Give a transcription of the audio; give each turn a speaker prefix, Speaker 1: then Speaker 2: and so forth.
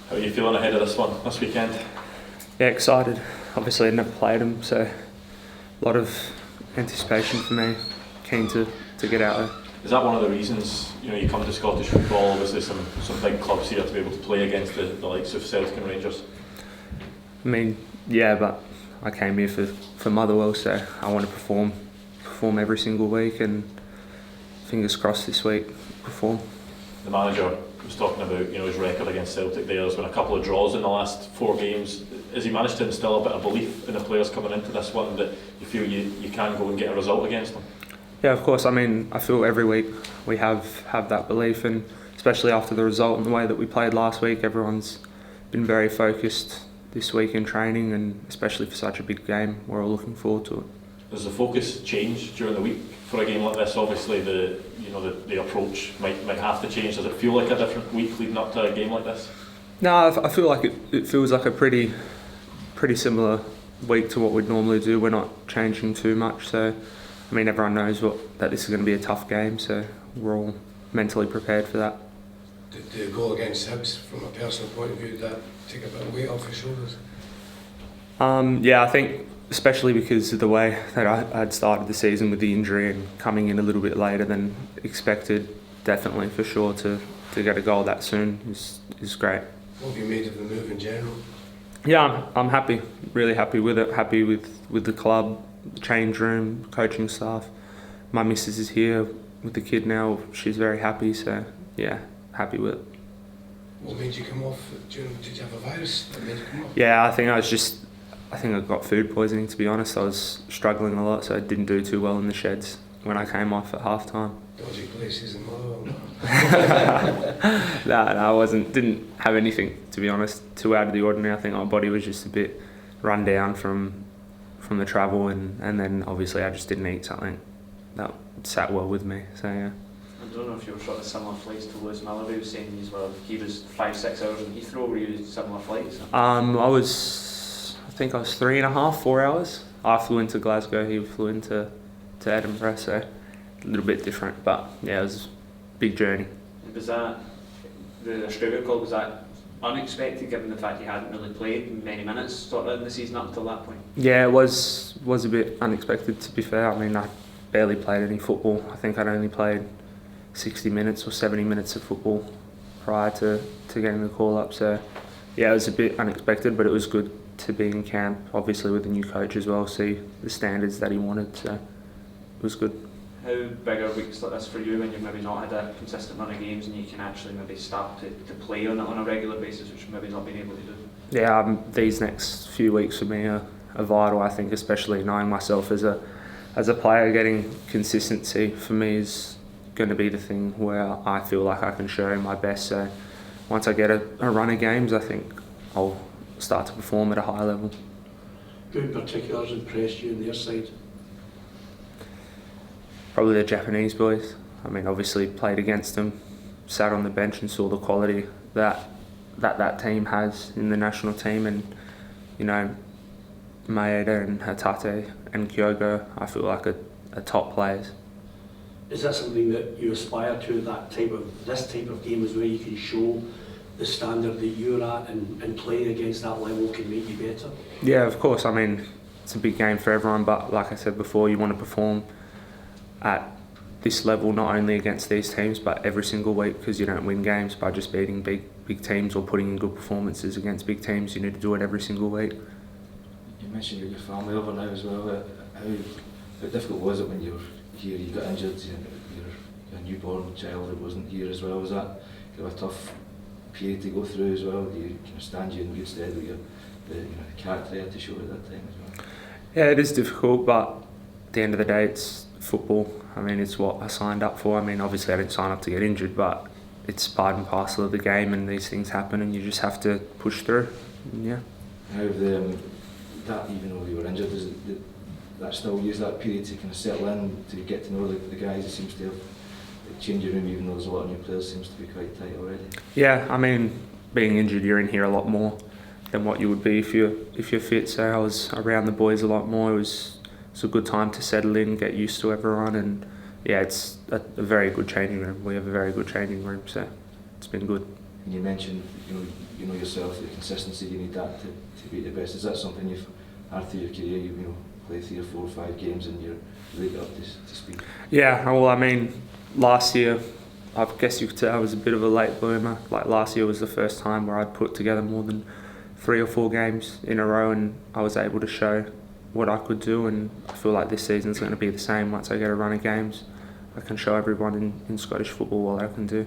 Speaker 1: How are you feeling ahead of this one this weekend?
Speaker 2: Yeah, excited. Obviously, I've never played them, so a lot of anticipation for me. Keen to get out there.
Speaker 1: Is that one of the reasons you come to Scottish football? Obviously, some big clubs here to be able to play against the likes of Celtic and Rangers.
Speaker 2: I mean, yeah, but I came here for Motherwell, so I want to perform every single week, and fingers crossed this week perform.
Speaker 1: The manager was talking about his record against Celtic. There's been a couple of draws in the last 4 games. Has he managed to instill a bit of belief in the players coming into this one that you feel you can go and get a result against them?
Speaker 2: Yeah, of course. I mean, I feel every week we have that belief, and especially after the result and the way that we played last week, everyone's been very focused this week in training, and especially for such a big game, we're all looking forward to it.
Speaker 1: Does the focus change during the week for a game like this? Obviously, the approach might have to change. Does it feel like a different week leading up to a game like this?
Speaker 2: No, I feel like it feels like a pretty similar week to what we'd normally do. We're not changing too much, so I mean, everyone knows that this is going to be a tough game, so we're all mentally prepared for that.
Speaker 3: The goal against Hibs, from a personal point of view, did that take a bit of weight off your shoulders?
Speaker 2: Yeah, I think especially because of the way that I had started the season with the injury and coming in a little bit later than expected, definitely for sure to get a goal that soon is great.
Speaker 3: What have you made of the move in general?
Speaker 2: Yeah, I'm happy, really happy with it, happy with the club, change room, coaching staff. My missus is here with the kid now, she's very happy, so yeah, happy with it.
Speaker 3: What made you come off? Did you have a virus that made you come off?
Speaker 2: Yeah, I think I got food poisoning, to be honest. I was struggling a lot, so I didn't do too well in the sheds when I came off at half time.
Speaker 3: Dodgy places in Motherwell.
Speaker 2: No, I didn't have anything, to be honest, too out of the ordinary. I think my body was just a bit run down from the travel, and then obviously I just didn't eat something that sat well with me, so yeah.
Speaker 4: I don't know if you were sort of similar flights to Lewis Miller. He was saying he was 5-6 hours in Heathrow. Were you similar flights?
Speaker 2: I think I was 3.5, 4 hours. I flew into Glasgow, he flew into Edinburgh, so a little bit different, but yeah, it was a big journey.
Speaker 4: Was that, the Australia call, was that unexpected given the fact you hadn't really played many minutes sort of in the season up until that point?
Speaker 2: Yeah, it was a bit unexpected, to be fair. I mean, I barely played any football. I think I'd only played 60 minutes or 70 minutes of football prior to getting the call up, so yeah, it was a bit unexpected, but it was good to be in camp, obviously with the new coach as well, see the standards that he wanted, so it was good.
Speaker 4: How big are weeks like this for you when you've maybe not had a consistent run of games and you can actually maybe start to play on it on a regular basis, which you've maybe not been able to do?
Speaker 2: Yeah, these next few weeks for me are vital, I think, especially knowing myself as a player. Getting consistency for me is going to be the thing where I feel like I can show my best, so once I get a run of games, I think I'll start to perform at a high level.
Speaker 5: Who in particular has impressed you on their side?
Speaker 2: Probably the Japanese boys. I mean, obviously played against them, sat on the bench and saw the quality that team has in the national team, and Maeda and Hatate and Kyogo, I feel like are top players.
Speaker 5: Is that something that you aspire to, this type of game, is where you can show the standard that you're at, and playing against that level can make you better?
Speaker 2: Yeah, of course. I mean, it's a big game for everyone, but like I said before, you want to perform at this level not only against these teams but every single week, because you don't win games by just beating big teams or putting in good performances against big teams. You need to do it every single week.
Speaker 6: You mentioned your family over now as well. How difficult was it when you were here, you got injured, your newborn child that wasn't here as well? Was that kind of a tough period to go through as well? Do you stand you in good stead with the character you had to show at that time as well?
Speaker 2: Yeah, it is difficult, but at the end of the day, it's football. I mean, it's what I signed up for. I mean, obviously I didn't sign up to get injured, but it's part and parcel of the game, and these things happen, and you just have to push through. Yeah.
Speaker 6: How have that, even though you were injured, is it that still use that period to kind of settle in, to get to know the guys? It seems to have changed your room, even though there's a lot of new players, seems to be quite tight already. Yeah, I mean, being injured, you're in here a lot more than what you would be if you're fit. So I was around the boys a lot more. It was a good time to settle in, get used to everyone, and yeah, it's a very good changing room. We have a very good changing room, so it's been good. And you mentioned, you know yourself, the consistency, you need that to be at the best. Is that something you've had through your career? You know, play 3 or 4 or 5 games and you're really up to speed?
Speaker 2: Yeah, well, I mean, last year, I guess you could say I was a bit of a late bloomer. Like last year was the first time where I'd put together more than 3 or 4 games in a row, and I was able to show what I could do. And I feel like this season's going to be the same. Once I get a run of games, I can show everyone in Scottish football what I can do.